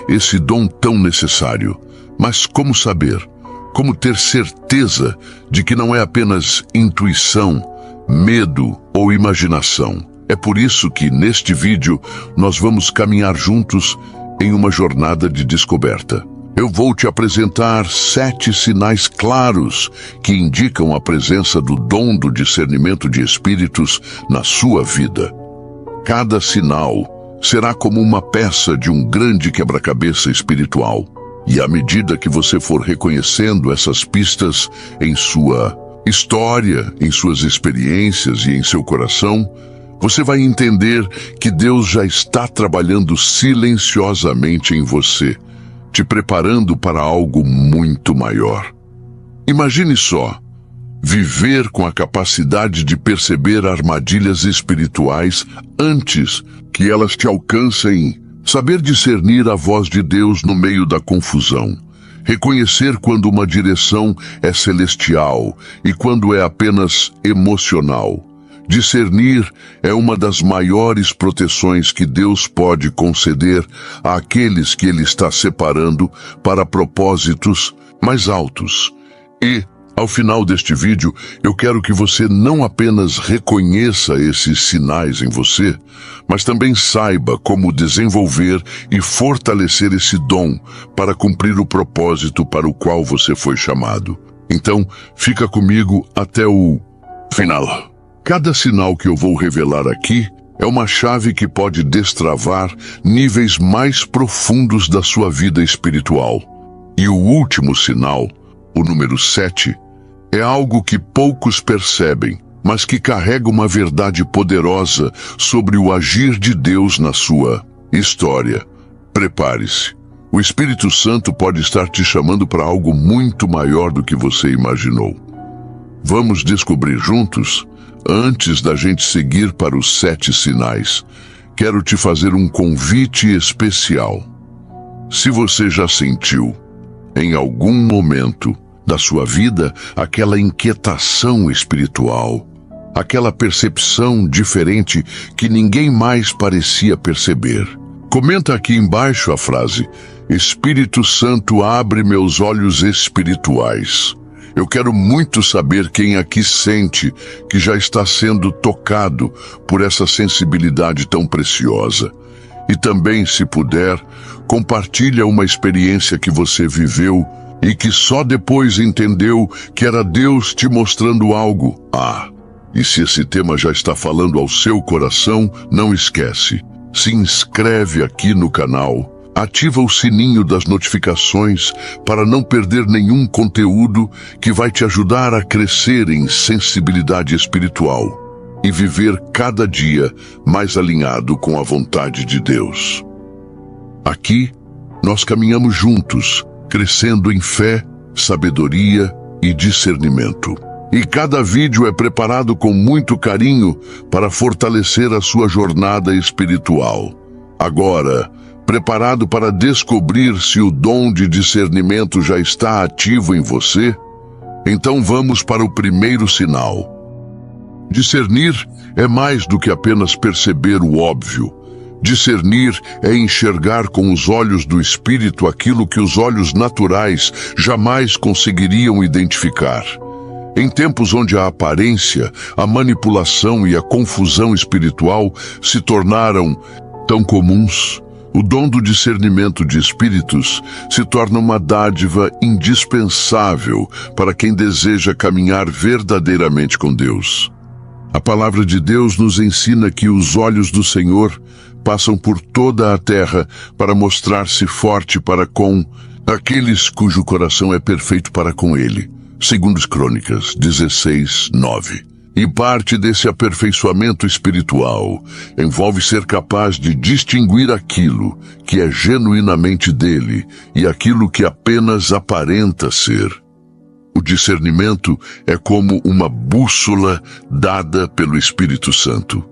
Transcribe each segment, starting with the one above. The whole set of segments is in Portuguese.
esse dom tão necessário. Mas como saber? Como ter certeza de que não é apenas intuição, medo ou imaginação? É por isso que, neste vídeo, nós vamos caminhar juntos em uma jornada de descoberta. Eu vou te apresentar 7 sinais claros que indicam a presença do dom do discernimento de espíritos na sua vida. Cada sinal será como uma peça de um grande quebra-cabeça espiritual. E à medida que você for reconhecendo essas pistas em sua história, em suas experiências e em seu coração, você vai entender que Deus já está trabalhando silenciosamente em você, te preparando para algo muito maior. Imagine só, viver com a capacidade de perceber armadilhas espirituais antes que elas te alcancem. Saber discernir a voz de Deus no meio da confusão. Reconhecer quando uma direção é celestial e quando é apenas emocional. Discernir é uma das maiores proteções que Deus pode conceder àqueles que Ele está separando para propósitos mais altos. E, ao final deste vídeo, eu quero que você não apenas reconheça esses sinais em você, mas também saiba como desenvolver e fortalecer esse dom para cumprir o propósito para o qual você foi chamado. Então, fica comigo até o final. Cada sinal que eu vou revelar aqui é uma chave que pode destravar níveis mais profundos da sua vida espiritual. E o último sinal, o número 7, é algo que poucos percebem, mas que carrega uma verdade poderosa sobre o agir de Deus na sua história. Prepare-se. O Espírito Santo pode estar te chamando para algo muito maior do que você imaginou. Vamos descobrir juntos? Antes da gente seguir para os 7 sinais, quero te fazer um convite especial. Se você já sentiu, em algum momento da sua vida, aquela inquietação espiritual, aquela percepção diferente que ninguém mais parecia perceber, comenta aqui embaixo a frase: Espírito Santo, abre meus olhos espirituais. Eu quero muito saber quem aqui sente que já está sendo tocado por essa sensibilidade tão preciosa. E também, se puder, compartilha uma experiência que você viveu e que só depois entendeu que era Deus te mostrando algo. E se esse tema já está falando ao seu coração, não esquece. Se inscreve aqui no canal. Ativa o sininho das notificações para não perder nenhum conteúdo que vai te ajudar a crescer em sensibilidade espiritual e viver cada dia mais alinhado com a vontade de Deus. Aqui, nós caminhamos juntos, crescendo em fé, sabedoria e discernimento. E cada vídeo é preparado com muito carinho para fortalecer a sua jornada espiritual. Agora, preparado para descobrir se o dom de discernimento já está ativo em você? Então vamos para o primeiro sinal. Discernir é mais do que apenas perceber o óbvio. Discernir é enxergar com os olhos do Espírito aquilo que os olhos naturais jamais conseguiriam identificar. Em tempos onde a aparência, a manipulação e a confusão espiritual se tornaram tão comuns, o dom do discernimento de espíritos se torna uma dádiva indispensável para quem deseja caminhar verdadeiramente com Deus. A palavra de Deus nos ensina que os olhos do Senhor passam por toda a terra para mostrar-se forte para com aqueles cujo coração é perfeito para com Ele. 2 Crônicas 16:9. E parte desse aperfeiçoamento espiritual envolve ser capaz de distinguir aquilo que é genuinamente dele e aquilo que apenas aparenta ser. O discernimento é como uma bússola dada pelo Espírito Santo.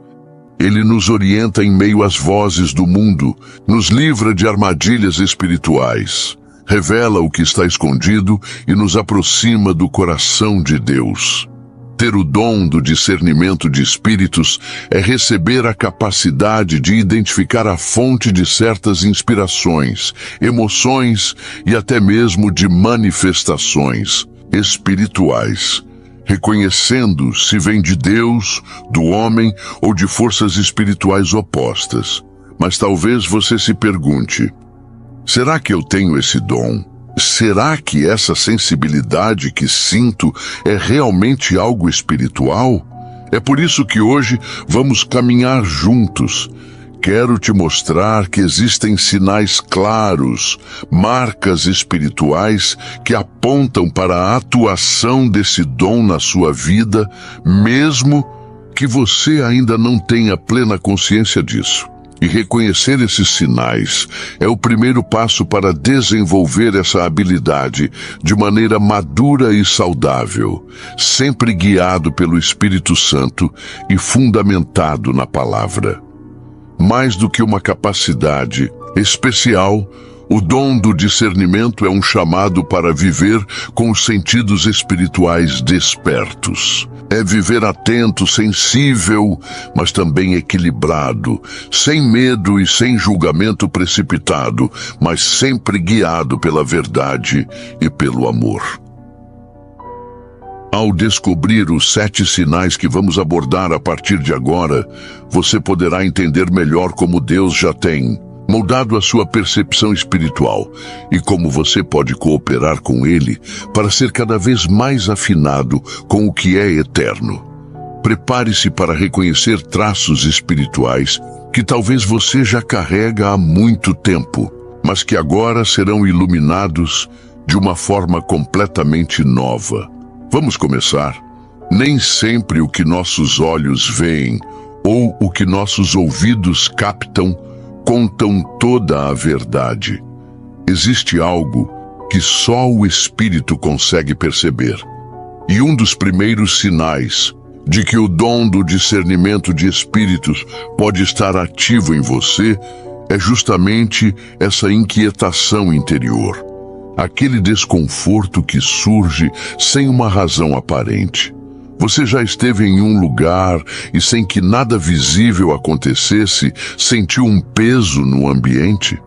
Ele nos orienta em meio às vozes do mundo, nos livra de armadilhas espirituais, revela o que está escondido e nos aproxima do coração de Deus. Ter o dom do discernimento de espíritos é receber a capacidade de identificar a fonte de certas inspirações, emoções e até mesmo de manifestações espirituais, reconhecendo se vem de Deus, do homem ou de forças espirituais opostas. Mas talvez você se pergunte: será que eu tenho esse dom? Será que essa sensibilidade que sinto é realmente algo espiritual? É por isso que hoje vamos caminhar juntos. Quero te mostrar que existem sinais claros, marcas espirituais que apontam para a atuação desse dom na sua vida, mesmo que você ainda não tenha plena consciência disso. E reconhecer esses sinais é o primeiro passo para desenvolver essa habilidade de maneira madura e saudável, sempre guiado pelo Espírito Santo e fundamentado na palavra. Mais do que uma capacidade especial, o dom do discernimento é um chamado para viver com os sentidos espirituais despertos. É viver atento, sensível, mas também equilibrado, sem medo e sem julgamento precipitado, mas sempre guiado pela verdade e pelo amor. Ao descobrir os 7 sinais que vamos abordar a partir de agora, você poderá entender melhor como Deus já tem moldado a sua percepção espiritual e como você pode cooperar com Ele para ser cada vez mais afinado com o que é eterno. Prepare-se para reconhecer traços espirituais que talvez você já carrega há muito tempo, mas que agora serão iluminados de uma forma completamente nova. Vamos começar? Nem sempre o que nossos olhos veem ou o que nossos ouvidos captam contam toda a verdade. Existe algo que só o Espírito consegue perceber. E um dos primeiros sinais de que o dom do discernimento de espíritos pode estar ativo em você é justamente essa inquietação interior. Aquele desconforto que surge sem uma razão aparente. Você já esteve em um lugar e, sem que nada visível acontecesse, sentiu um peso no ambiente?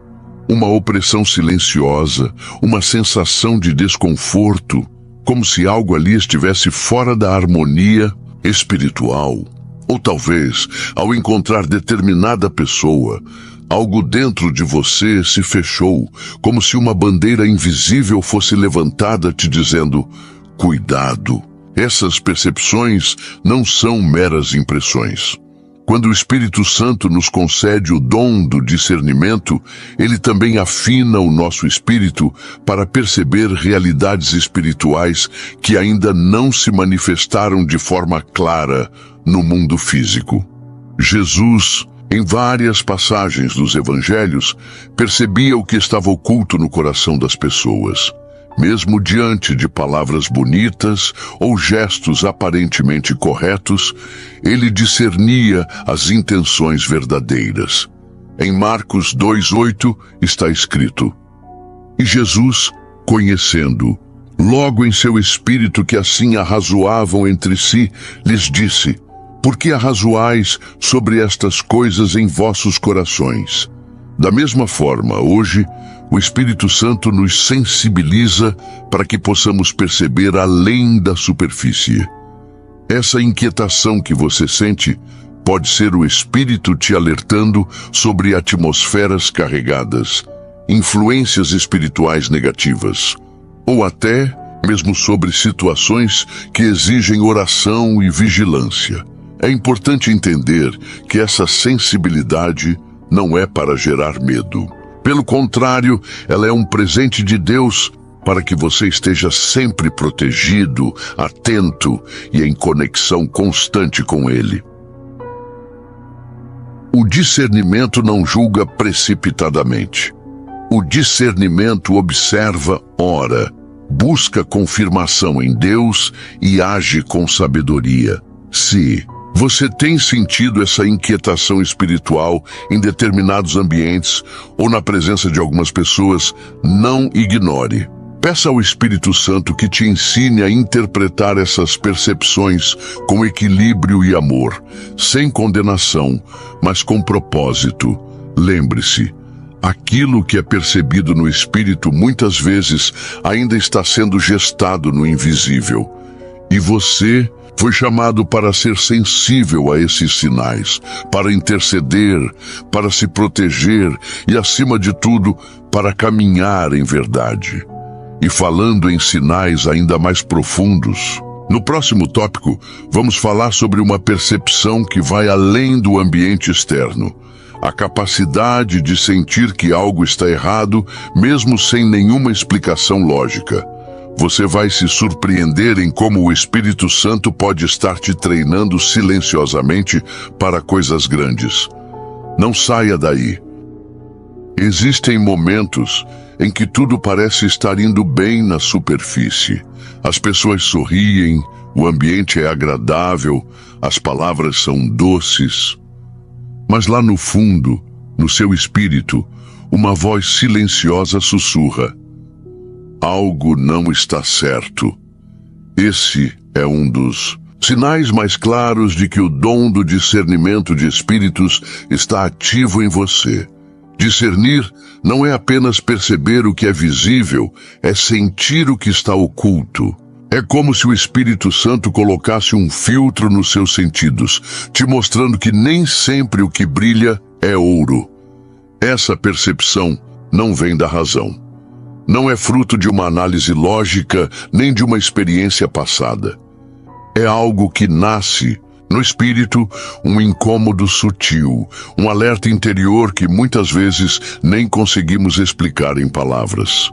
Uma opressão silenciosa, uma sensação de desconforto, como se algo ali estivesse fora da harmonia espiritual. Ou talvez, ao encontrar determinada pessoa, algo dentro de você se fechou, como se uma bandeira invisível fosse levantada te dizendo: cuidado. Essas percepções não são meras impressões. Quando o Espírito Santo nos concede o dom do discernimento, ele também afina o nosso espírito para perceber realidades espirituais que ainda não se manifestaram de forma clara no mundo físico. Jesus, em várias passagens dos evangelhos, percebia o que estava oculto no coração das pessoas. Mesmo diante de palavras bonitas ou gestos aparentemente corretos, ele discernia as intenções verdadeiras. Em Marcos 2:8 está escrito: E Jesus, conhecendo, logo em seu espírito que assim arrazoavam entre si, lhes disse: Por que arrazoais sobre estas coisas em vossos corações? Da mesma forma, hoje, o Espírito Santo nos sensibiliza para que possamos perceber além da superfície. Essa inquietação que você sente pode ser o Espírito te alertando sobre atmosferas carregadas, influências espirituais negativas, ou até mesmo sobre situações que exigem oração e vigilância. É importante entender que essa sensibilidade não é para gerar medo. Pelo contrário, ela é um presente de Deus para que você esteja sempre protegido, atento e em conexão constante com Ele. O discernimento não julga precipitadamente. O discernimento observa, ora, busca confirmação em Deus e age com sabedoria. Se você tem sentido essa inquietação espiritual em determinados ambientes ou na presença de algumas pessoas, não ignore. Peça ao Espírito Santo que te ensine a interpretar essas percepções com equilíbrio e amor, sem condenação, mas com propósito. Lembre-se, aquilo que é percebido no Espírito muitas vezes ainda está sendo gestado no invisível. E você foi chamado para ser sensível a esses sinais, para interceder, para se proteger e, acima de tudo, para caminhar em verdade. E falando em sinais ainda mais profundos, no próximo tópico vamos falar sobre uma percepção que vai além do ambiente externo. A capacidade de sentir que algo está errado, mesmo sem nenhuma explicação lógica. Você vai se surpreender em como o Espírito Santo pode estar te treinando silenciosamente para coisas grandes. Não saia daí. Existem momentos em que tudo parece estar indo bem na superfície. As pessoas sorriem, o ambiente é agradável, as palavras são doces. Mas lá no fundo, no seu espírito, uma voz silenciosa sussurra: algo não está certo. Esse é um dos sinais mais claros de que o dom do discernimento de espíritos está ativo em você. Discernir não é apenas perceber o que é visível, é sentir o que está oculto. É como se o Espírito Santo colocasse um filtro nos seus sentidos, te mostrando que nem sempre o que brilha é ouro. Essa percepção não vem da razão. Não é fruto de uma análise lógica, nem de uma experiência passada. É algo que nasce no espírito, um incômodo sutil, um alerta interior que muitas vezes nem conseguimos explicar em palavras.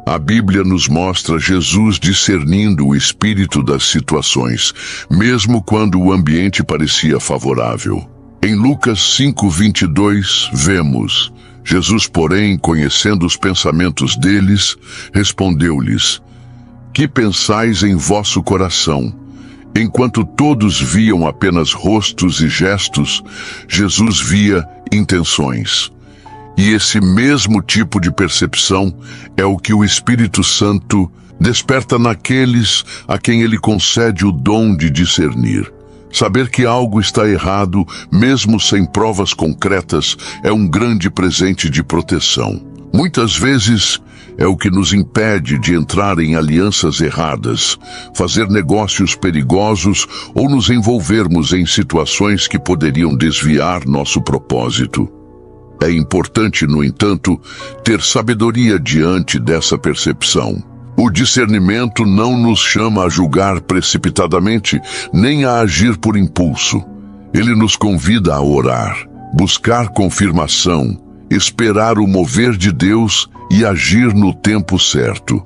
A Bíblia nos mostra Jesus discernindo o espírito das situações, mesmo quando o ambiente parecia favorável. Em Lucas 5:22, vemos: Jesus, porém, conhecendo os pensamentos deles, respondeu-lhes: que pensais em vosso coração? Enquanto todos viam apenas rostos e gestos, Jesus via intenções. E esse mesmo tipo de percepção é o que o Espírito Santo desperta naqueles a quem ele concede o dom de discernir. Saber que algo está errado, mesmo sem provas concretas, é um grande presente de proteção. Muitas vezes é o que nos impede de entrar em alianças erradas, fazer negócios perigosos ou nos envolvermos em situações que poderiam desviar nosso propósito. É importante, no entanto, ter sabedoria diante dessa percepção. O discernimento não nos chama a julgar precipitadamente, nem a agir por impulso. Ele nos convida a orar, buscar confirmação, esperar o mover de Deus e agir no tempo certo.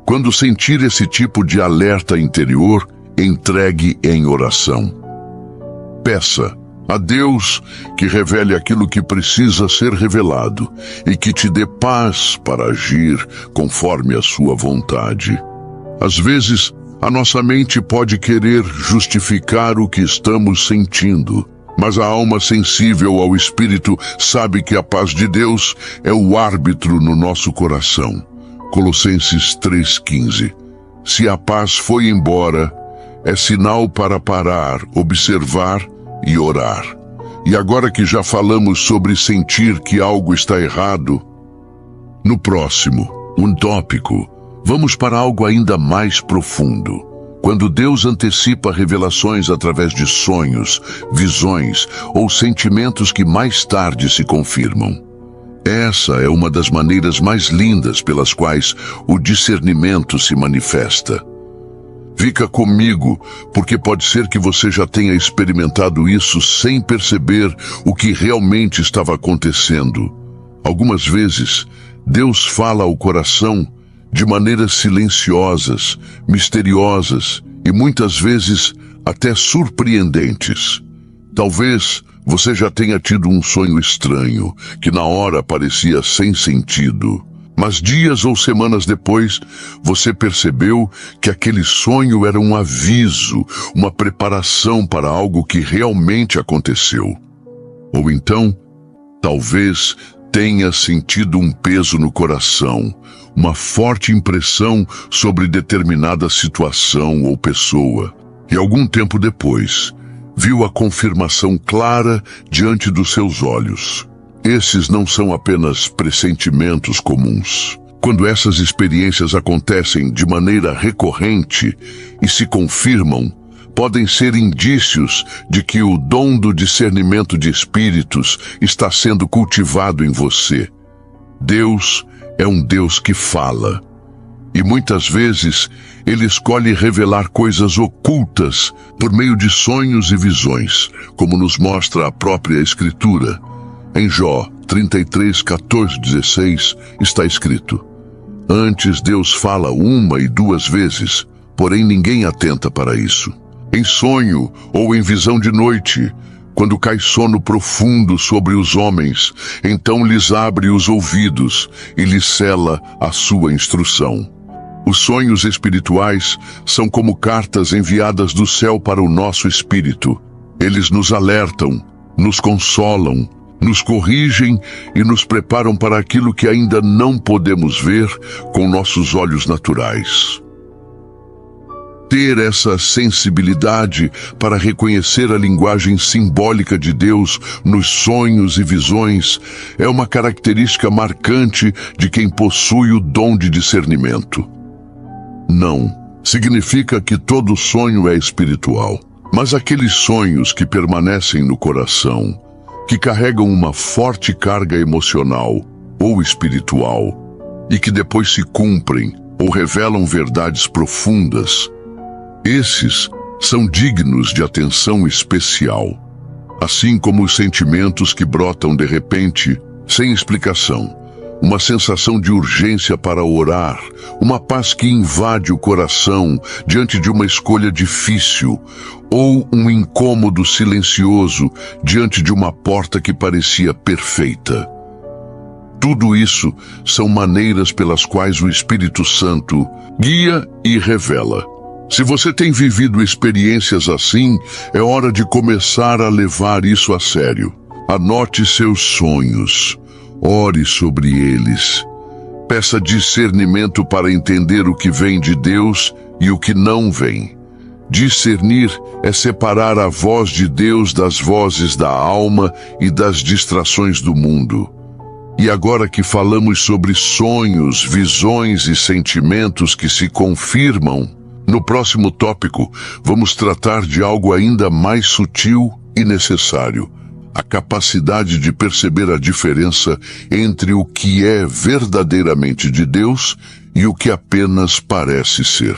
Quando sentir esse tipo de alerta interior, entregue em oração. Peça a Deus que revele aquilo que precisa ser revelado e que te dê paz para agir conforme a sua vontade. Às vezes, a nossa mente pode querer justificar o que estamos sentindo, mas a alma sensível ao Espírito sabe que a paz de Deus é o árbitro no nosso coração. Colossenses 3,15. Se a paz foi embora, é sinal para parar, observar e orar. E agora que já falamos sobre sentir que algo está errado, no próximo, um tópico, vamos para algo ainda mais profundo. Quando Deus antecipa revelações através de sonhos, visões ou sentimentos que mais tarde se confirmam. Essa é uma das maneiras mais lindas pelas quais o discernimento se manifesta. Fica comigo, porque pode ser que você já tenha experimentado isso sem perceber o que realmente estava acontecendo. Algumas vezes, Deus fala ao coração de maneiras silenciosas, misteriosas e muitas vezes até surpreendentes. Talvez você já tenha tido um sonho estranho, que na hora parecia sem sentido. Mas dias ou semanas depois, você percebeu que aquele sonho era um aviso, uma preparação para algo que realmente aconteceu. Ou então, talvez tenha sentido um peso no coração, uma forte impressão sobre determinada situação ou pessoa, e algum tempo depois, viu a confirmação clara diante dos seus olhos. Esses não são apenas pressentimentos comuns. Quando essas experiências acontecem de maneira recorrente e se confirmam, podem ser indícios de que o dom do discernimento de espíritos está sendo cultivado em você. Deus é um Deus que fala. E muitas vezes Ele escolhe revelar coisas ocultas por meio de sonhos e visões, como nos mostra a própria Escritura. Em Jó 33, 14, 16 está escrito: Antes Deus fala 1 e 2 vezes, porém ninguém atenta para isso. Em sonho ou em visão de noite, quando cai sono profundo sobre os homens, então lhes abre os ouvidos e lhes cela a sua instrução. Os sonhos espirituais são como cartas enviadas do céu para o nosso espírito. Eles nos alertam, nos consolam, nos corrigem e nos preparam para aquilo que ainda não podemos ver com nossos olhos naturais. Ter essa sensibilidade para reconhecer a linguagem simbólica de Deus nos sonhos e visões é uma característica marcante de quem possui o dom de discernimento. Não significa que todo sonho é espiritual, mas aqueles sonhos que permanecem no coração, que carregam uma forte carga emocional ou espiritual e que depois se cumprem ou revelam verdades profundas, esses são dignos de atenção especial, assim como os sentimentos que brotam de repente, sem explicação, uma sensação de urgência para orar, uma paz que invade o coração diante de uma escolha difícil, ou um incômodo silencioso diante de uma porta que parecia perfeita. Tudo isso são maneiras pelas quais o Espírito Santo guia e revela. Se você tem vivido experiências assim, é hora de começar a levar isso a sério. Anote seus sonhos, ore sobre eles. Peça discernimento para entender o que vem de Deus e o que não vem. Discernir é separar a voz de Deus das vozes da alma e das distrações do mundo. E agora que falamos sobre sonhos, visões e sentimentos que se confirmam, no próximo tópico, vamos tratar de algo ainda mais sutil e necessário: a capacidade de perceber a diferença entre o que é verdadeiramente de Deus e o que apenas parece ser.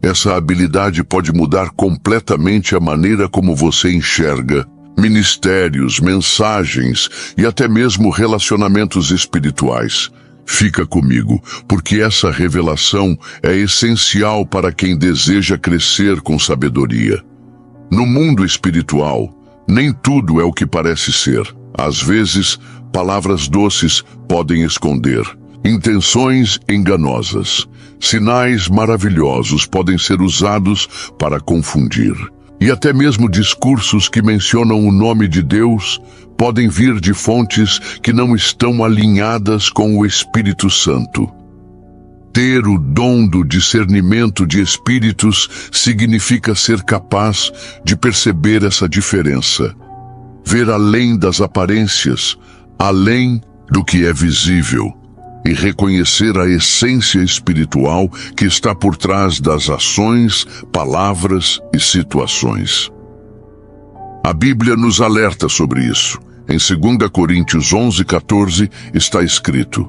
Essa habilidade pode mudar completamente a maneira como você enxerga ministérios, mensagens e até mesmo relacionamentos espirituais. Fica comigo, porque essa revelação é essencial para quem deseja crescer com sabedoria. No mundo espiritual, nem tudo é o que parece ser. Às vezes, palavras doces podem esconder intenções enganosas. Sinais maravilhosos podem ser usados para confundir. E até mesmo discursos que mencionam o nome de Deus podem vir de fontes que não estão alinhadas com o Espírito Santo. Ter o dom do discernimento de espíritos significa ser capaz de perceber essa diferença, ver além das aparências, além do que é visível, e reconhecer a essência espiritual que está por trás das ações, palavras e situações. A Bíblia nos alerta sobre isso. Em 2 Coríntios 11:14 está escrito: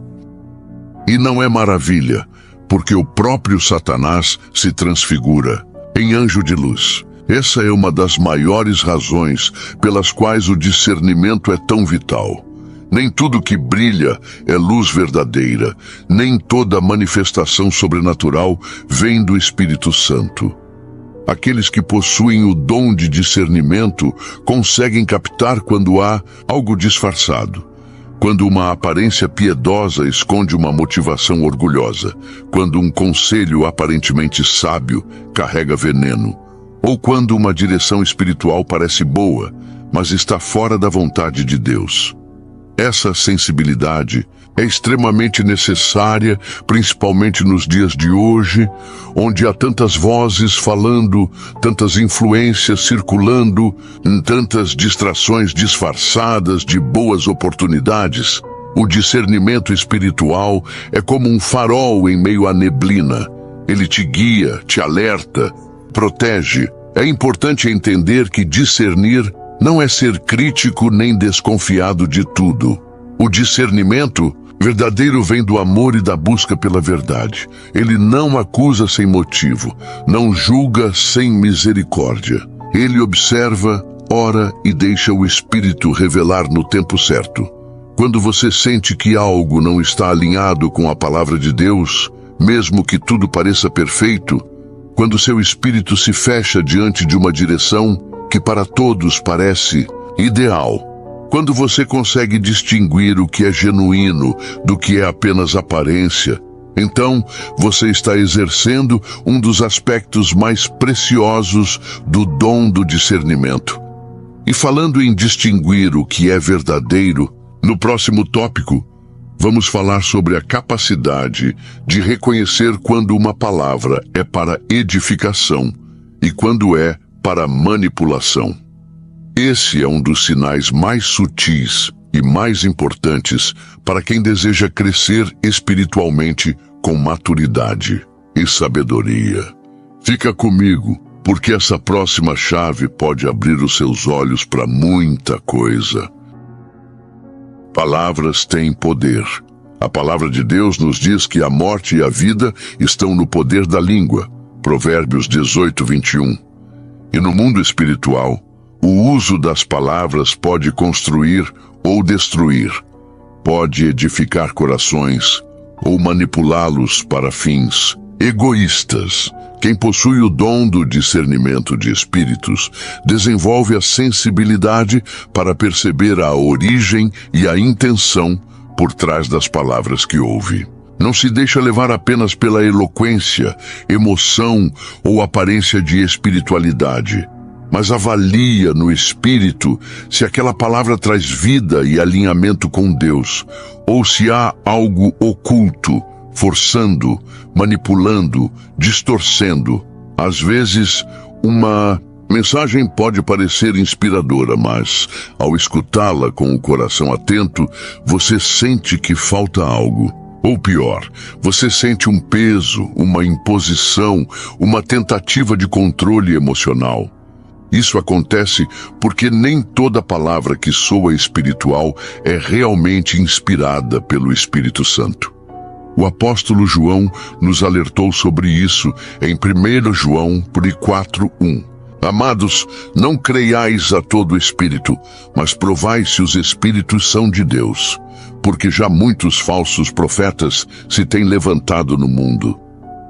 E não é maravilha, porque o próprio Satanás se transfigura em anjo de luz. Essa é uma das maiores razões pelas quais o discernimento é tão vital. Nem tudo que brilha é luz verdadeira, nem toda manifestação sobrenatural vem do Espírito Santo. Aqueles que possuem o dom de discernimento conseguem captar quando há algo disfarçado, quando uma aparência piedosa esconde uma motivação orgulhosa, quando um conselho aparentemente sábio carrega veneno, ou quando uma direção espiritual parece boa, mas está fora da vontade de Deus. Essa sensibilidade é extremamente necessária, principalmente nos dias de hoje, onde há tantas vozes falando, tantas influências circulando, tantas distrações disfarçadas de boas oportunidades. O discernimento espiritual é como um farol em meio à neblina. Ele te guia, te alerta, protege. É importante entender que discernir não é ser crítico nem desconfiado de tudo. O discernimento verdadeiro vem do amor e da busca pela verdade. Ele não acusa sem motivo, não julga sem misericórdia. Ele observa, ora e deixa o Espírito revelar no tempo certo. Quando você sente que algo não está alinhado com a palavra de Deus, mesmo que tudo pareça perfeito, quando seu espírito se fecha diante de uma direção que para todos parece ideal, quando você consegue distinguir o que é genuíno do que é apenas aparência, então você está exercendo um dos aspectos mais preciosos do dom do discernimento. E falando em distinguir o que é verdadeiro, no próximo tópico, vamos falar sobre a capacidade de reconhecer quando uma palavra é para edificação e quando é para manipulação. Esse é um dos sinais mais sutis e mais importantes para quem deseja crescer espiritualmente com maturidade e sabedoria. Fica comigo, porque essa próxima chave pode abrir os seus olhos para muita coisa. Palavras têm poder. A palavra de Deus nos diz que a morte e a vida estão no poder da língua. Provérbios 18:21. E no mundo espiritual, o uso das palavras pode construir ou destruir, pode edificar corações ou manipulá-los para fins egoístas. Quem possui o dom do discernimento de espíritos desenvolve a sensibilidade para perceber a origem e a intenção por trás das palavras que ouve. Não se deixa levar apenas pela eloquência, emoção ou aparência de espiritualidade, mas avalia no espírito se aquela palavra traz vida e alinhamento com Deus, ou se há algo oculto, forçando, manipulando, distorcendo. Às vezes, uma mensagem pode parecer inspiradora, mas, ao escutá-la com o coração atento, você sente que falta algo. Ou pior, você sente um peso, uma imposição, uma tentativa de controle emocional. Isso acontece porque nem toda palavra que soa espiritual é realmente inspirada pelo Espírito Santo. O apóstolo João nos alertou sobre isso em 1 João 4:1. Amados, não creiais a todo espírito, mas provai se os espíritos são de Deus, porque já muitos falsos profetas se têm levantado no mundo.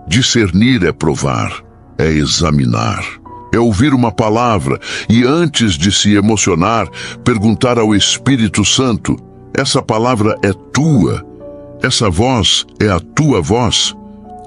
Discernir é provar, é examinar, é ouvir uma palavra e antes de se emocionar, perguntar ao Espírito Santo: essa palavra é tua? Essa voz é a tua voz?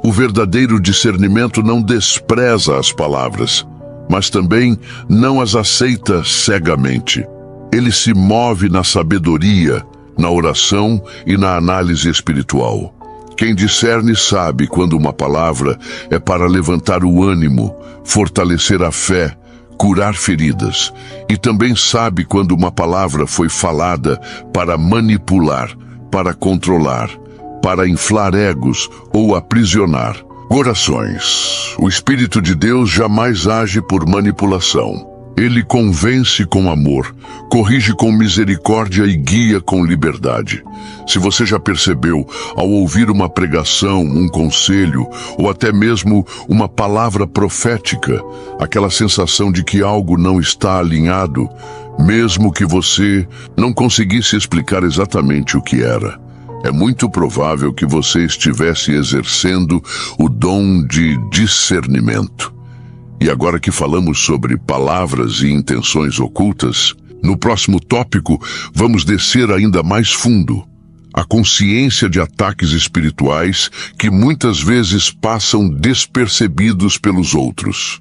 O verdadeiro discernimento não despreza as palavras, mas também não as aceita cegamente. Ele se move na sabedoria, na oração e na análise espiritual. Quem discerne sabe quando uma palavra é para levantar o ânimo, fortalecer a fé, curar feridas, e também sabe quando uma palavra foi falada para manipular, para controlar, para inflar egos ou aprisionar corações. O Espírito de Deus jamais age por manipulação. Ele convence com amor, corrige com misericórdia e guia com liberdade. Se você já percebeu, ao ouvir uma pregação, um conselho ou até mesmo uma palavra profética, aquela sensação de que algo não está alinhado, mesmo que você não conseguisse explicar exatamente o que era, é muito provável que você estivesse exercendo o dom de discernimento. E agora que falamos sobre palavras e intenções ocultas, no próximo tópico vamos descer ainda mais fundo. A consciência de ataques espirituais que muitas vezes passam despercebidos pelos outros.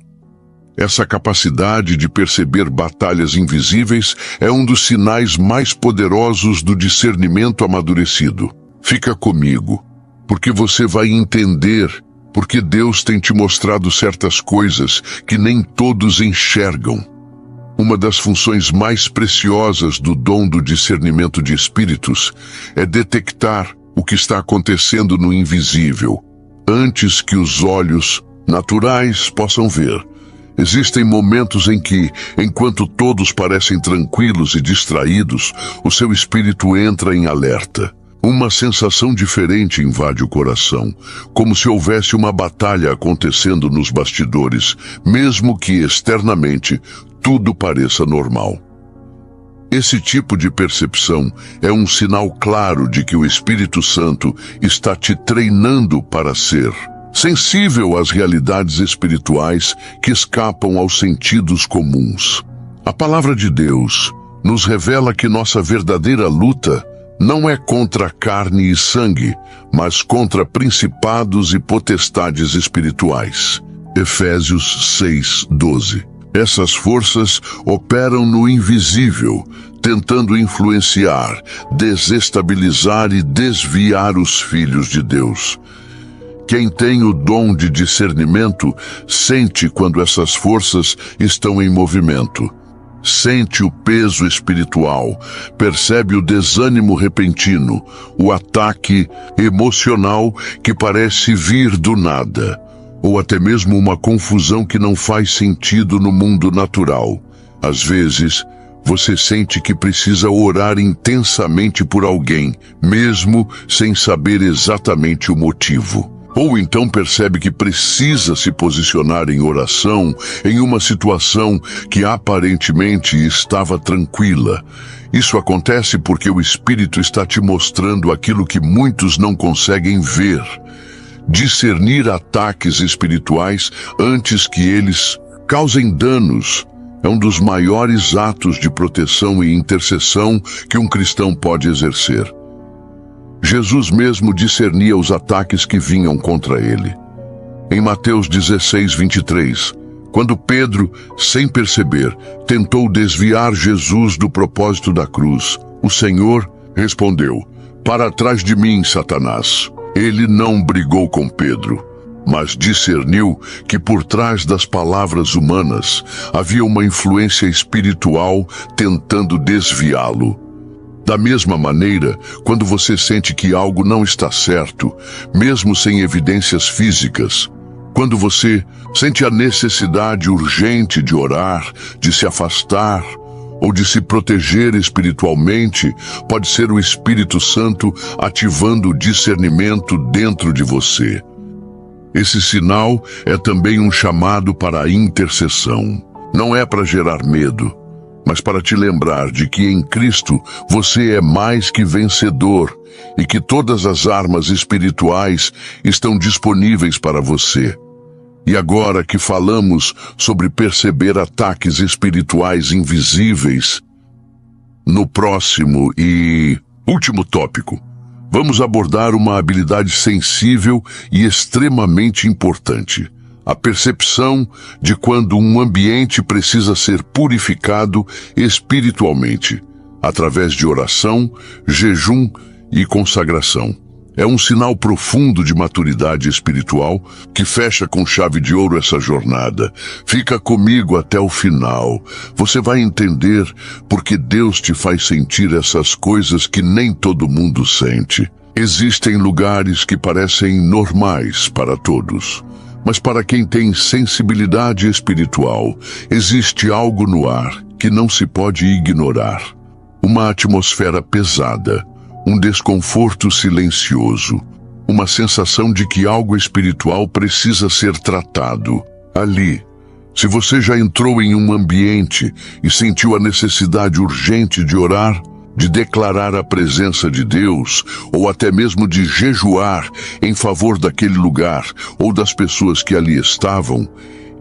Essa capacidade de perceber batalhas invisíveis é um dos sinais mais poderosos do discernimento amadurecido. Fica comigo, porque você vai entender porque Deus tem te mostrado certas coisas que nem todos enxergam. Uma das funções mais preciosas do dom do discernimento de espíritos é detectar o que está acontecendo no invisível, antes que os olhos naturais possam ver. Existem momentos em que, enquanto todos parecem tranquilos e distraídos, o seu espírito entra em alerta. Uma sensação diferente invade o coração, como se houvesse uma batalha acontecendo nos bastidores, mesmo que externamente tudo pareça normal. Esse tipo de percepção é um sinal claro de que o Espírito Santo está te treinando para ser sensível às realidades espirituais que escapam aos sentidos comuns. A palavra de Deus nos revela que nossa verdadeira luta não é contra carne e sangue, mas contra principados e potestades espirituais. Efésios 6:12. Essas forças operam no invisível, tentando influenciar, desestabilizar e desviar os filhos de Deus. Quem tem o dom de discernimento sente quando essas forças estão em movimento. Sente o peso espiritual, percebe o desânimo repentino, o ataque emocional que parece vir do nada, ou até mesmo uma confusão que não faz sentido no mundo natural. Às vezes, você sente que precisa orar intensamente por alguém, mesmo sem saber exatamente o motivo. Ou então percebe que precisa se posicionar em oração em uma situação que aparentemente estava tranquila. Isso acontece porque o Espírito está te mostrando aquilo que muitos não conseguem ver. Discernir ataques espirituais antes que eles causem danos é um dos maiores atos de proteção e intercessão que um cristão pode exercer. Jesus mesmo discernia os ataques que vinham contra ele. Em Mateus 16:23, quando Pedro, sem perceber, tentou desviar Jesus do propósito da cruz, o Senhor respondeu: "Para trás de mim, Satanás." Ele não brigou com Pedro, mas discerniu que por trás das palavras humanas havia uma influência espiritual tentando desviá-lo. Da mesma maneira, quando você sente que algo não está certo, mesmo sem evidências físicas, quando você sente a necessidade urgente de orar, de se afastar ou de se proteger espiritualmente, pode ser o Espírito Santo ativando o discernimento dentro de você. Esse sinal é também um chamado para a intercessão. Não é para gerar medo, mas para te lembrar de que em Cristo você é mais que vencedor e que todas as armas espirituais estão disponíveis para você. E agora que falamos sobre perceber ataques espirituais invisíveis, no próximo e último tópico, vamos abordar uma habilidade sensível e extremamente importante: a percepção de quando um ambiente precisa ser purificado espiritualmente, através de oração, jejum e consagração. É um sinal profundo de maturidade espiritual que fecha com chave de ouro essa jornada. Fica comigo até o final. Você vai entender porque Deus te faz sentir essas coisas que nem todo mundo sente. Existem lugares que parecem normais para todos, mas para quem tem sensibilidade espiritual, existe algo no ar que não se pode ignorar. Uma atmosfera pesada, um desconforto silencioso, uma sensação de que algo espiritual precisa ser tratado. Ali, se você já entrou em um ambiente e sentiu a necessidade urgente de orar, de declarar a presença de Deus, ou até mesmo de jejuar em favor daquele lugar ou das pessoas que ali estavam,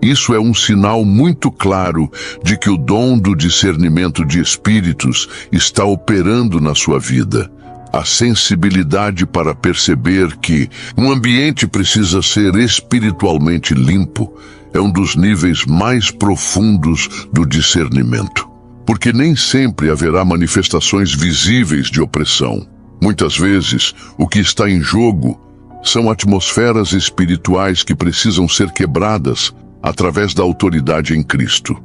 isso é um sinal muito claro de que o dom do discernimento de espíritos está operando na sua vida. A sensibilidade para perceber que um ambiente precisa ser espiritualmente limpo é um dos níveis mais profundos do discernimento, porque nem sempre haverá manifestações visíveis de opressão. Muitas vezes, o que está em jogo são atmosferas espirituais que precisam ser quebradas através da autoridade em Cristo.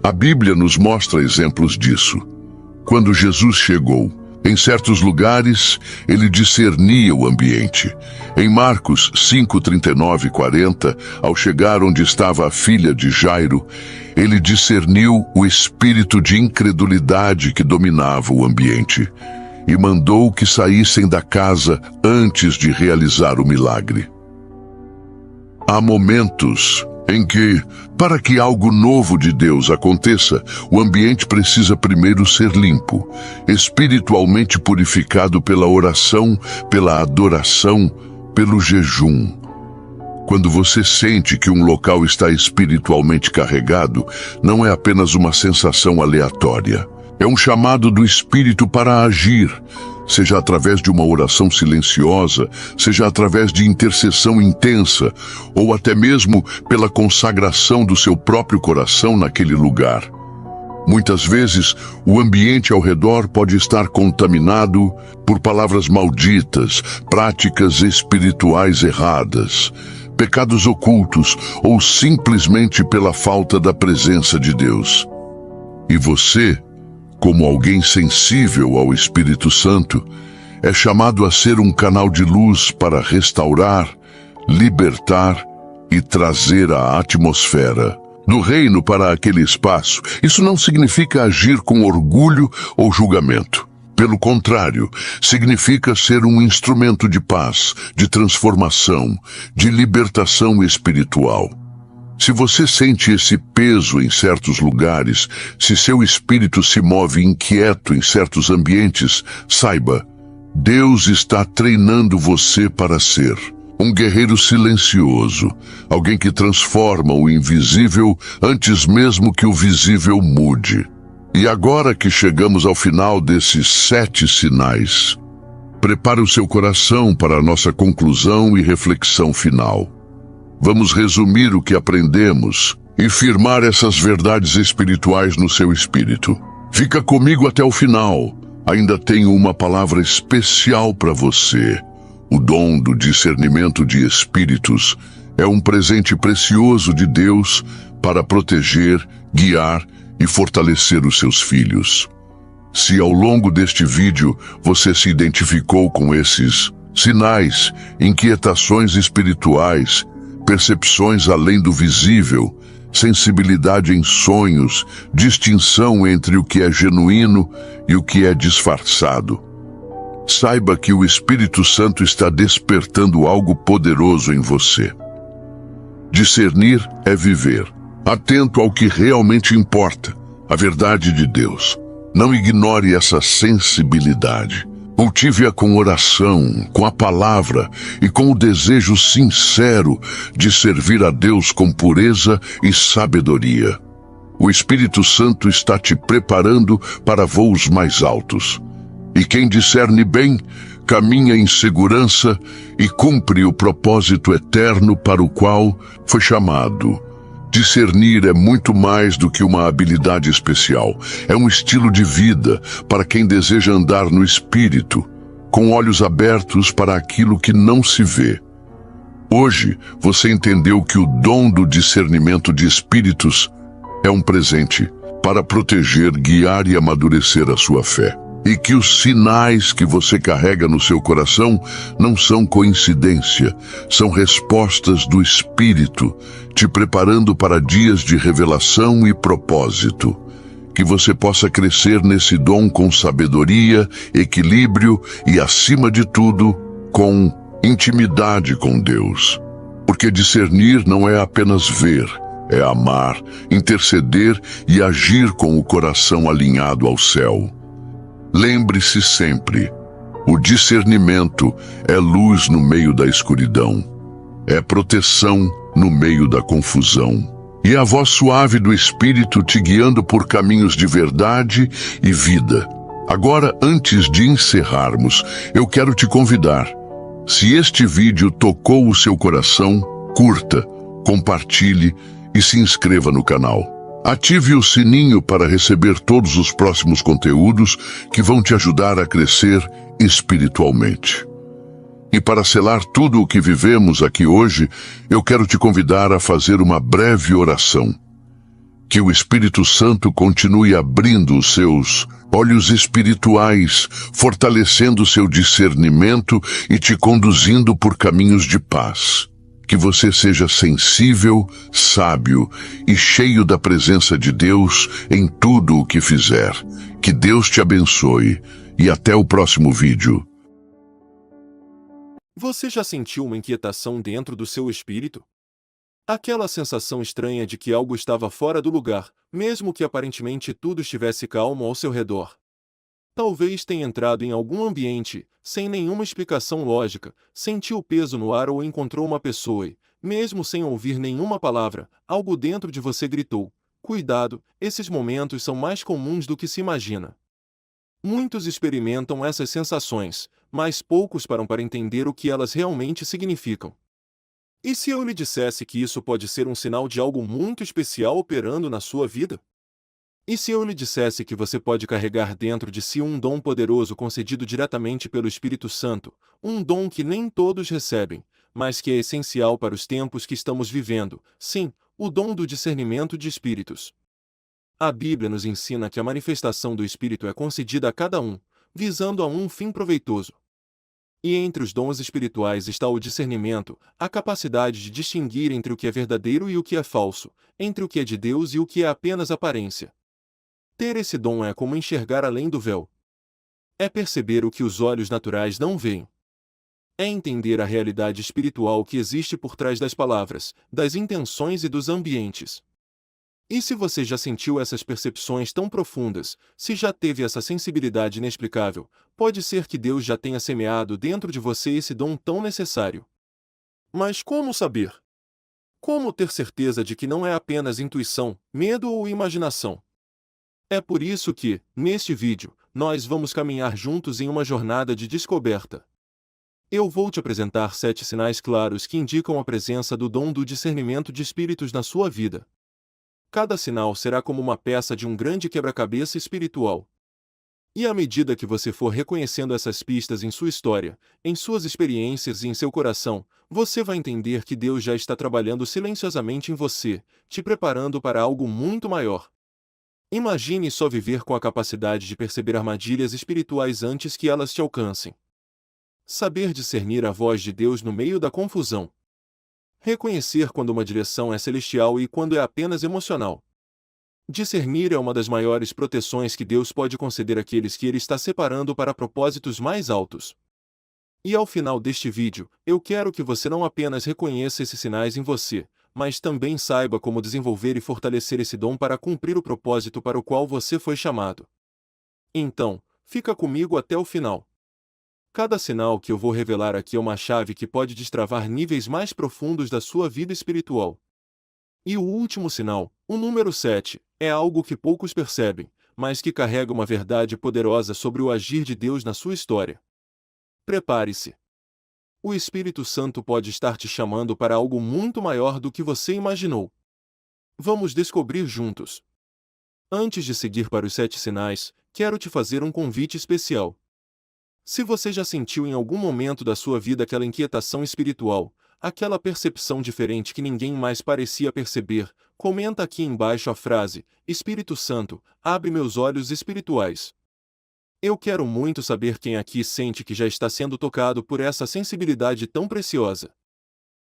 A Bíblia nos mostra exemplos disso. Quando Jesus chegou, em certos lugares, ele discernia o ambiente. Em Marcos 5, 39 e 40, ao chegar onde estava a filha de Jairo, ele discerniu o espírito de incredulidade que dominava o ambiente e mandou que saíssem da casa antes de realizar o milagre. Há momentos em que, para que algo novo de Deus aconteça, o ambiente precisa primeiro ser limpo, espiritualmente purificado pela oração, pela adoração, pelo jejum. Quando você sente que um local está espiritualmente carregado, não é apenas uma sensação aleatória. É um chamado do Espírito para agir, seja através de uma oração silenciosa, seja através de intercessão intensa, ou até mesmo pela consagração do seu próprio coração naquele lugar. Muitas vezes, o ambiente ao redor pode estar contaminado por palavras malditas, práticas espirituais erradas, pecados ocultos ou simplesmente pela falta da presença de Deus. E você, como alguém sensível ao Espírito Santo, é chamado a ser um canal de luz para restaurar, libertar e trazer a atmosfera do reino para aquele espaço. Isso não significa agir com orgulho ou julgamento. Pelo contrário, significa ser um instrumento de paz, de transformação, de libertação espiritual. Se você sente esse peso em certos lugares, se seu espírito se move inquieto em certos ambientes, saiba, Deus está treinando você para ser um guerreiro silencioso, alguém que transforma o invisível antes mesmo que o visível mude. E agora que chegamos ao final desses 7 sinais, prepare o seu coração para a nossa conclusão e reflexão final. Vamos resumir o que aprendemos e firmar essas verdades espirituais no seu espírito. Fica comigo até o final. Ainda tenho uma palavra especial para você. O dom do discernimento de espíritos é um presente precioso de Deus para proteger, guiar e fortalecer os seus filhos. Se ao longo deste vídeo você se identificou com esses sinais, inquietações espirituais, percepções além do visível, sensibilidade em sonhos, distinção entre o que é genuíno e o que é disfarçado, saiba que o Espírito Santo está despertando algo poderoso em você. Discernir é viver, atento ao que realmente importa, a verdade de Deus. Não ignore essa sensibilidade. Cultive-a com oração, com a palavra e com o desejo sincero de servir a Deus com pureza e sabedoria. O Espírito Santo está te preparando para voos mais altos. E quem discerne bem, caminha em segurança e cumpre o propósito eterno para o qual foi chamado. Discernir é muito mais do que uma habilidade especial. É um estilo de vida para quem deseja andar no Espírito, com olhos abertos para aquilo que não se vê. Hoje, você entendeu que o dom do discernimento de espíritos é um presente para proteger, guiar e amadurecer a sua fé. E que os sinais que você carrega no seu coração não são coincidência, são respostas do Espírito, te preparando para dias de revelação e propósito. Que você possa crescer nesse dom com sabedoria, equilíbrio e, acima de tudo, com intimidade com Deus. Porque discernir não é apenas ver, é amar, interceder e agir com o coração alinhado ao céu. Lembre-se sempre, o discernimento é luz no meio da escuridão, é proteção no meio da confusão, e é a voz suave do Espírito te guiando por caminhos de verdade e vida. Agora, antes de encerrarmos, eu quero te convidar. Se este vídeo tocou o seu coração, curta, compartilhe e se inscreva no canal. Ative o sininho para receber todos os próximos conteúdos que vão te ajudar a crescer espiritualmente. E para selar tudo o que vivemos aqui hoje, eu quero te convidar a fazer uma breve oração. Que o Espírito Santo continue abrindo os seus olhos espirituais, fortalecendo seu discernimento e te conduzindo por caminhos de paz. Que você seja sensível, sábio e cheio da presença de Deus em tudo o que fizer. Que Deus te abençoe e até o próximo vídeo. Você já sentiu uma inquietação dentro do seu espírito? Aquela sensação estranha de que algo estava fora do lugar, mesmo que aparentemente tudo estivesse calmo ao seu redor. Talvez tenha entrado em algum ambiente, sem nenhuma explicação lógica, sentiu peso no ar ou encontrou uma pessoa e, mesmo sem ouvir nenhuma palavra, algo dentro de você gritou: cuidado, esses momentos são mais comuns do que se imagina. Muitos experimentam essas sensações, mas poucos param para entender o que elas realmente significam. E se eu lhe dissesse que isso pode ser um sinal de algo muito especial operando na sua vida? E se eu lhe dissesse que você pode carregar dentro de si um dom poderoso concedido diretamente pelo Espírito Santo, um dom que nem todos recebem, mas que é essencial para os tempos que estamos vivendo, sim, o dom do discernimento de espíritos. A Bíblia nos ensina que a manifestação do Espírito é concedida a cada um, visando a um fim proveitoso. E entre os dons espirituais está o discernimento, a capacidade de distinguir entre o que é verdadeiro e o que é falso, entre o que é de Deus e o que é apenas aparência. Ter esse dom é como enxergar além do véu. É perceber o que os olhos naturais não veem. É entender a realidade espiritual que existe por trás das palavras, das intenções e dos ambientes. E se você já sentiu essas percepções tão profundas, se já teve essa sensibilidade inexplicável, pode ser que Deus já tenha semeado dentro de você esse dom tão necessário. Mas como saber? Como ter certeza de que não é apenas intuição, medo ou imaginação? É por isso que, neste vídeo, nós vamos caminhar juntos em uma jornada de descoberta. Eu vou te apresentar 7 sinais claros que indicam a presença do dom do discernimento de espíritos na sua vida. Cada sinal será como uma peça de um grande quebra-cabeça espiritual. E à medida que você for reconhecendo essas pistas em sua história, em suas experiências e em seu coração, você vai entender que Deus já está trabalhando silenciosamente em você, te preparando para algo muito maior. Imagine só viver com a capacidade de perceber armadilhas espirituais antes que elas te alcancem. Saber discernir a voz de Deus no meio da confusão. Reconhecer quando uma direção é celestial e quando é apenas emocional. Discernir é uma das maiores proteções que Deus pode conceder àqueles que Ele está separando para propósitos mais altos. E ao final deste vídeo, eu quero que você não apenas reconheça esses sinais em você, mas também saiba como desenvolver e fortalecer esse dom para cumprir o propósito para o qual você foi chamado. Então, fica comigo até o final. Cada sinal que eu vou revelar aqui é uma chave que pode destravar níveis mais profundos da sua vida espiritual. E o último sinal, o número 7, é algo que poucos percebem, mas que carrega uma verdade poderosa sobre o agir de Deus na sua história. Prepare-se. O Espírito Santo pode estar te chamando para algo muito maior do que você imaginou. Vamos descobrir juntos. Antes de seguir para os 7 sinais, quero te fazer um convite especial. Se você já sentiu em algum momento da sua vida aquela inquietação espiritual, aquela percepção diferente que ninguém mais parecia perceber, comenta aqui embaixo a frase: Espírito Santo, abre meus olhos espirituais. Eu quero muito saber quem aqui sente que já está sendo tocado por essa sensibilidade tão preciosa.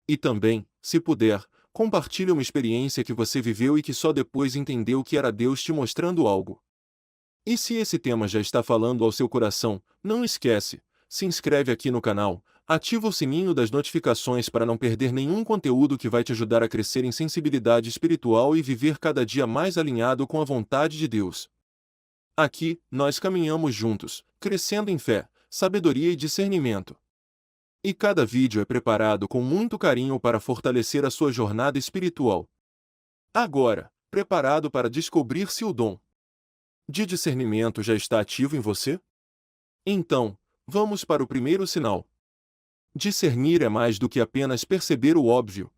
E também, se puder, compartilhe uma experiência que você viveu e que só depois entendeu que era Deus te mostrando algo. E se esse tema já está falando ao seu coração, não esquece, se inscreve aqui no canal, ativa o sininho das notificações para não perder nenhum conteúdo que vai te ajudar a crescer em sensibilidade espiritual e viver cada dia mais alinhado com a vontade de Deus. Aqui, nós caminhamos juntos, crescendo em fé, sabedoria e discernimento. E cada vídeo é preparado com muito carinho para fortalecer a sua jornada espiritual. Agora, preparado para descobrir se o dom de discernimento já está ativo em você? Então, vamos para o primeiro sinal. Discernir é mais do que apenas perceber o óbvio.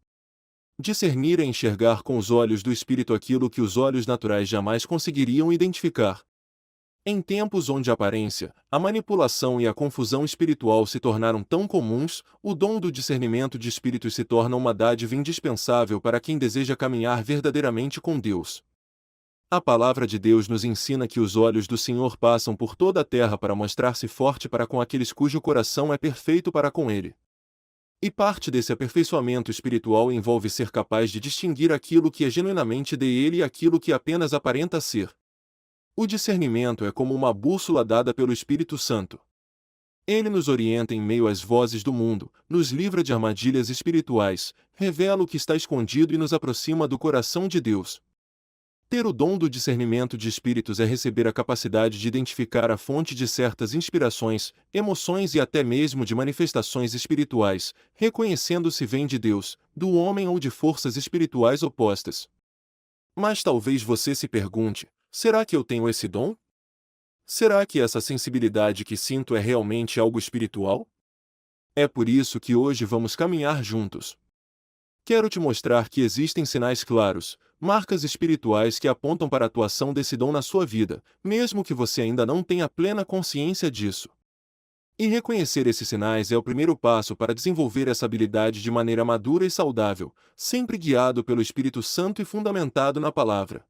Discernir é enxergar com os olhos do espírito aquilo que os olhos naturais jamais conseguiriam identificar. Em tempos onde a aparência, a manipulação e a confusão espiritual se tornaram tão comuns, o dom do discernimento de espíritos se torna uma dádiva indispensável para quem deseja caminhar verdadeiramente com Deus. A palavra de Deus nos ensina que os olhos do Senhor passam por toda a terra para mostrar-se forte para com aqueles cujo coração é perfeito para com Ele. E parte desse aperfeiçoamento espiritual envolve ser capaz de distinguir aquilo que é genuinamente dele e aquilo que apenas aparenta ser. O discernimento é como uma bússola dada pelo Espírito Santo. Ele nos orienta em meio às vozes do mundo, nos livra de armadilhas espirituais, revela o que está escondido e nos aproxima do coração de Deus. Ter o dom do discernimento de espíritos é receber a capacidade de identificar a fonte de certas inspirações, emoções e até mesmo de manifestações espirituais, reconhecendo se vem de Deus, do homem ou de forças espirituais opostas. Mas talvez você se pergunte: será que eu tenho esse dom? Será que essa sensibilidade que sinto é realmente algo espiritual? É por isso que hoje vamos caminhar juntos. Quero te mostrar que existem sinais claros, marcas espirituais que apontam para a atuação desse dom na sua vida, mesmo que você ainda não tenha plena consciência disso. E reconhecer esses sinais é o primeiro passo para desenvolver essa habilidade de maneira madura e saudável, sempre guiado pelo Espírito Santo e fundamentado na palavra.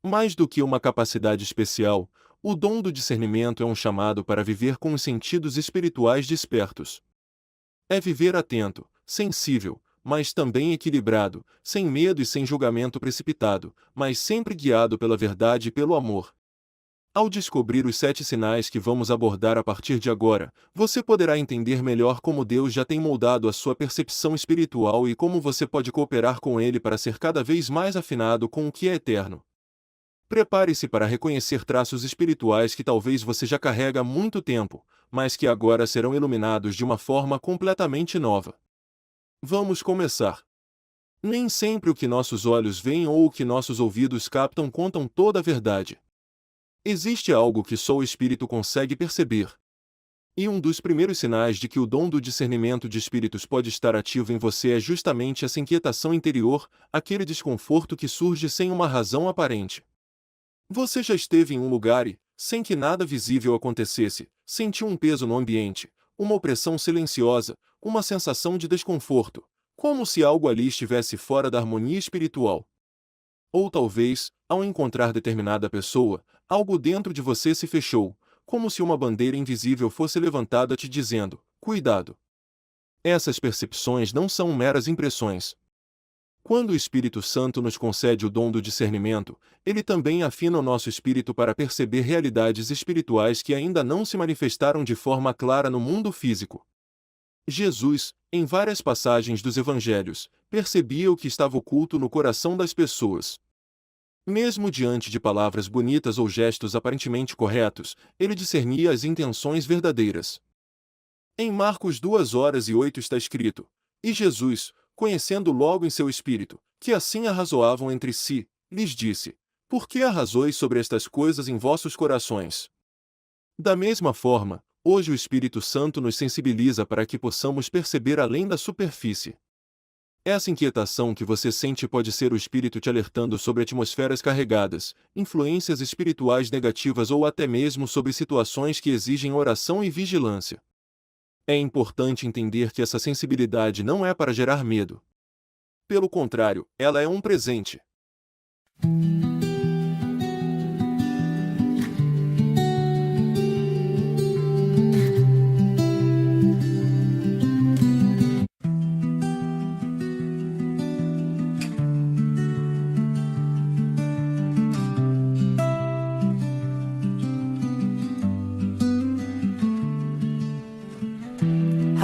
Mais do que uma capacidade especial, o dom do discernimento é um chamado para viver com os sentidos espirituais despertos. É viver atento, sensível, mas também equilibrado, sem medo e sem julgamento precipitado, mas sempre guiado pela verdade e pelo amor. Ao descobrir os 7 sinais que vamos abordar a partir de agora, você poderá entender melhor como Deus já tem moldado a sua percepção espiritual e como você pode cooperar com Ele para ser cada vez mais afinado com o que é eterno. Prepare-se para reconhecer traços espirituais que talvez você já carrega há muito tempo, mas que agora serão iluminados de uma forma completamente nova. Vamos começar. Nem sempre o que nossos olhos veem ou o que nossos ouvidos captam contam toda a verdade. Existe algo que só o Espírito consegue perceber. E um dos primeiros sinais de que o dom do discernimento de espíritos pode estar ativo em você é justamente essa inquietação interior, aquele desconforto que surge sem uma razão aparente. Você já esteve em um lugar e, sem que nada visível acontecesse, sentiu um peso no ambiente, uma opressão silenciosa, uma sensação de desconforto, como se algo ali estivesse fora da harmonia espiritual. Ou talvez, ao encontrar determinada pessoa, algo dentro de você se fechou, como se uma bandeira invisível fosse levantada te dizendo: cuidado. Essas percepções não são meras impressões. Quando o Espírito Santo nos concede o dom do discernimento, ele também afina o nosso espírito para perceber realidades espirituais que ainda não se manifestaram de forma clara no mundo físico. Jesus, em várias passagens dos Evangelhos, percebia o que estava oculto no coração das pessoas. Mesmo diante de palavras bonitas ou gestos aparentemente corretos, ele discernia as intenções verdadeiras. Em Marcos 2:08 está escrito: E Jesus, conhecendo logo em seu espírito, que assim arrazoavam entre si, lhes disse: Por que arrazois sobre estas coisas em vossos corações? Da mesma forma, hoje o Espírito Santo nos sensibiliza para que possamos perceber além da superfície. Essa inquietação que você sente pode ser o Espírito te alertando sobre atmosferas carregadas, influências espirituais negativas ou até mesmo sobre situações que exigem oração e vigilância. É importante entender que essa sensibilidade não é para gerar medo. Pelo contrário, ela é um presente.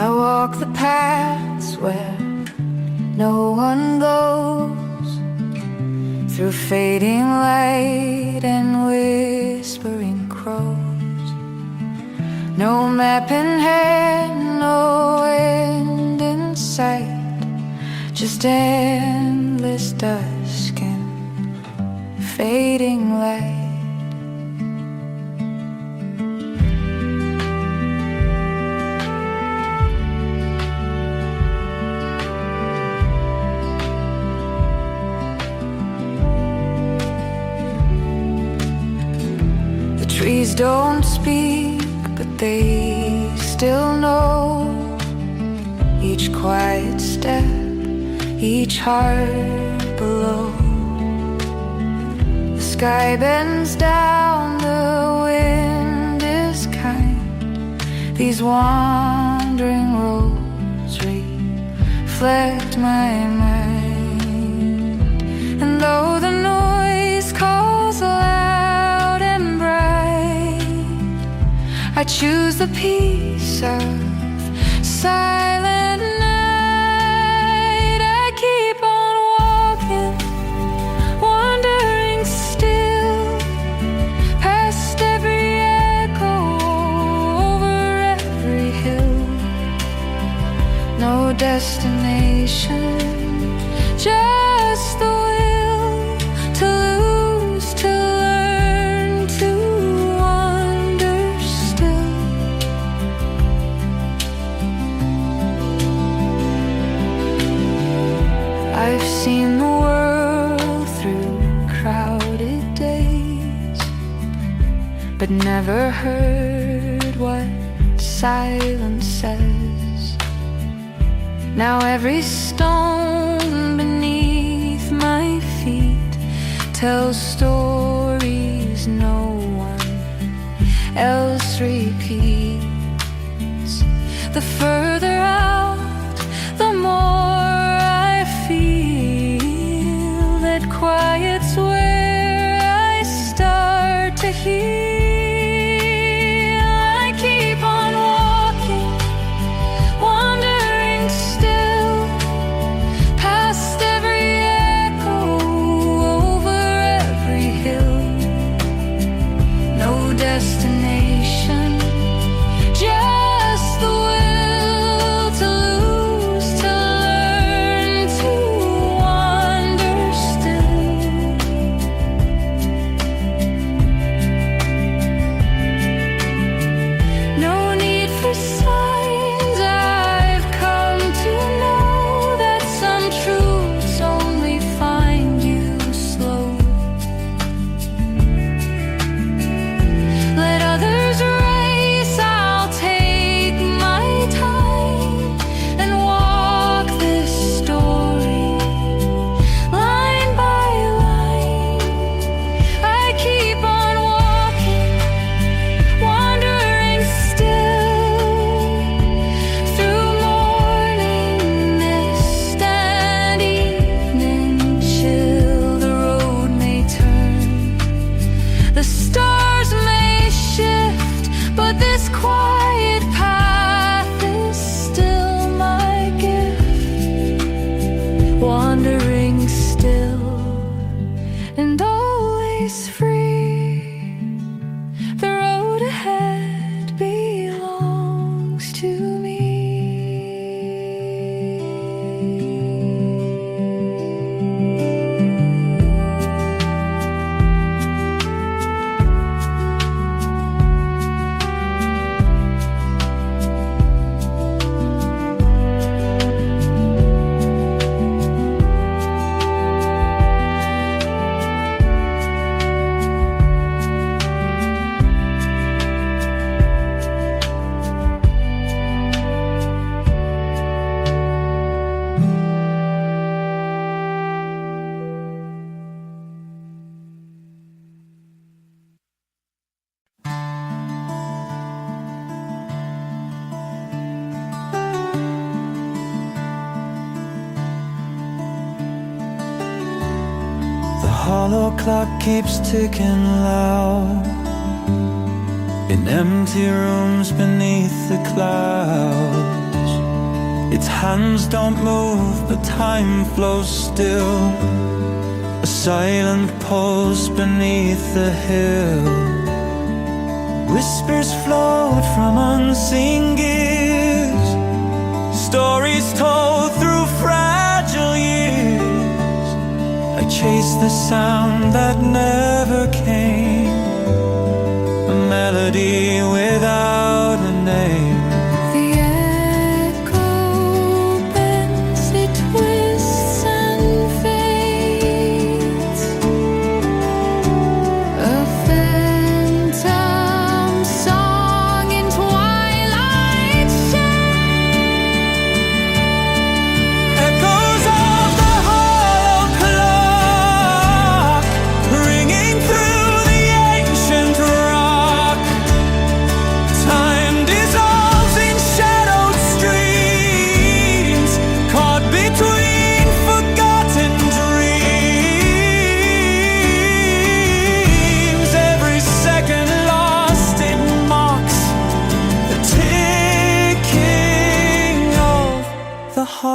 I walk the paths where no one goes, through fading light and whispering crows. No map in hand, no end in sight, just endless dusk and fading light. don't speak, but they still know each quiet step, each heart below. The sky bends down, the wind is kind. These wandering roads reflect my mind. And though the noise calls loud and bright, I choose the peace of silent night. I keep on walking, wandering still, past every echo, over every hill. No destination, just the will to lose, to learn, to wander still. I've seen the world through crowded days, but never heard what silence says. Now every stone beneath my feet tells stories no one else repeats. The further out, the more I feel that quiet's where I start to heal. I keep on walking, wandering still, past every echo, over every hill. No destination, just the will to lose, to learn, to wander still. No need for signs, I've come to know that some truths only find you slow. Let others race, I'll take my time and walk this story line by line. I keep on walking, wandering still, through morning mist and evening chill. The road may turn, the stars may shift, but this quiet path is still my gift. Wandering still and always free, the road ahead belongs to me. The hollow clock keeps ticking loud in empty rooms beneath the clouds. Its hands don't move, but time flows still. A silent pulse beneath the hill. Whispers float from unseen gears, stories told through fragile years. I chase the sound that never came, a melody without a name. The echo bends, it twists and fades. A phantom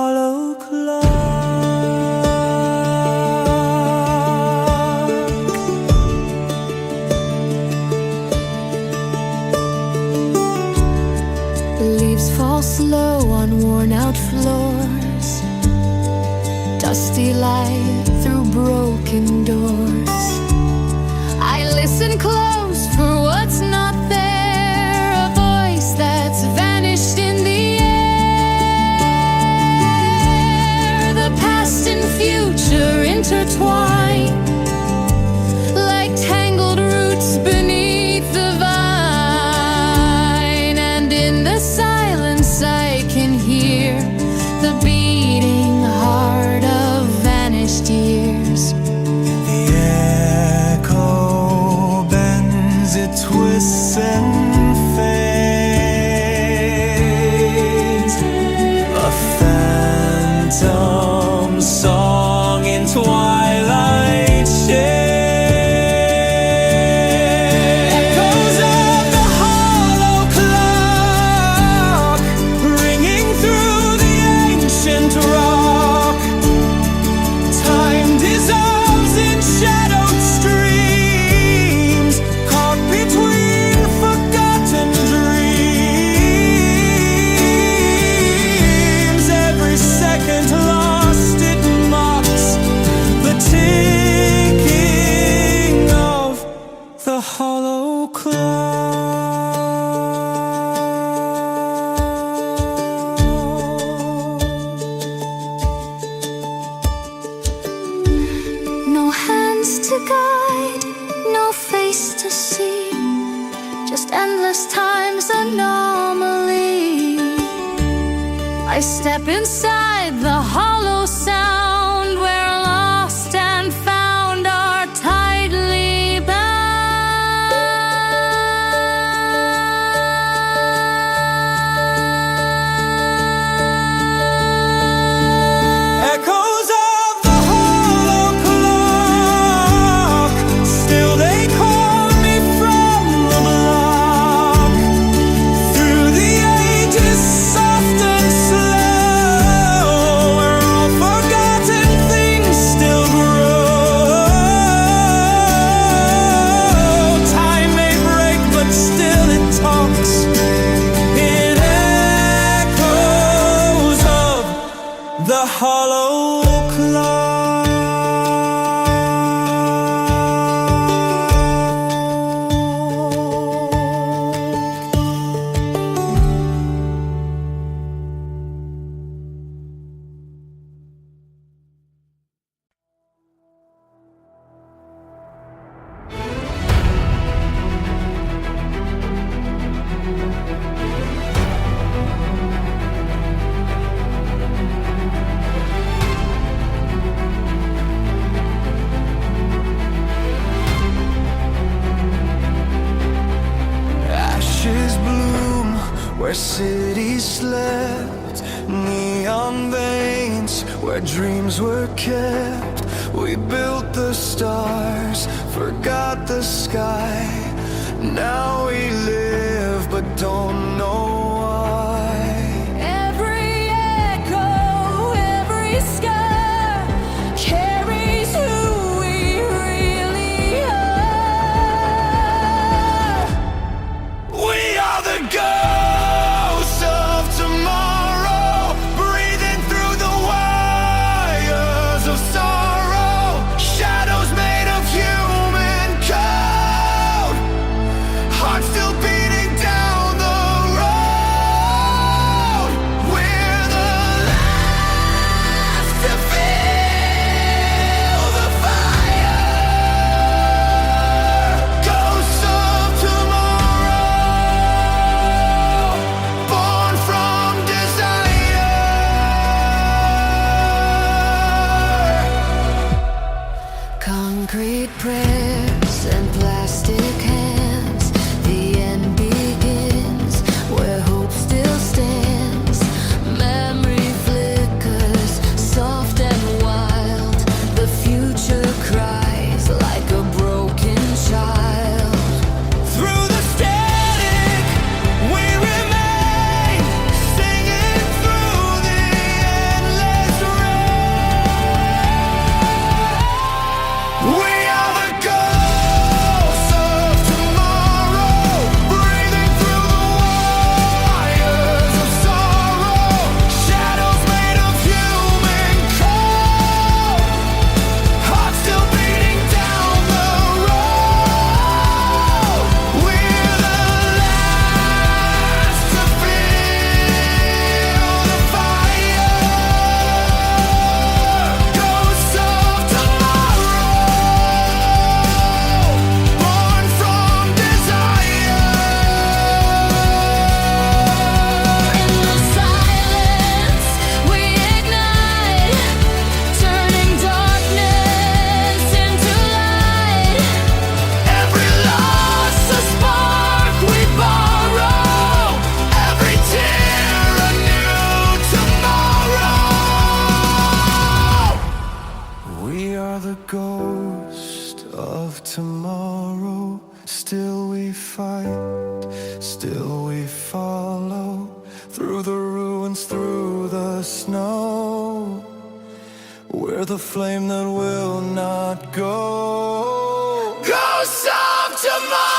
hollow clock. Leaves fall slow on worn-out floors, dusty light through broken doors. I listen close for what's not there, a voice that's vanished in the air. The past and future intertwine like tangled roots beneath the vine, and in the silence I can hear the beating heart of vanished years. The echo bends, it twists and fades. A phantom song in twilight shades. Echoes of the hollow clock ringing through the ancient rock. Time dissolves in shadowed streams, caught between forgotten dreams. Every second lost, it mocks the ticking of the hollow clock. No hands to guide, no face to see, just endless time's anomaly. I step inside the hollow sound where lost and found are tightly bound. Echoes of the hollow clock, still they call me from the block. Through the ages, soft and slow, where all forgotten things still grow. Time may break, but still it talks. It echoes of the hollow clock. Ashes bloom where cities slept, neon veins where dreams were kept. We built the stars, forgot the sky. Now we live but don't know why. Every echo, every scar carries who we really are. We are the ghosts of tomorrow, breathing through the wires of sorrow. Shadows made of human code, hearts still beating down the road. We're the last to You're the flame that will not go. Ghosts of tomorrow.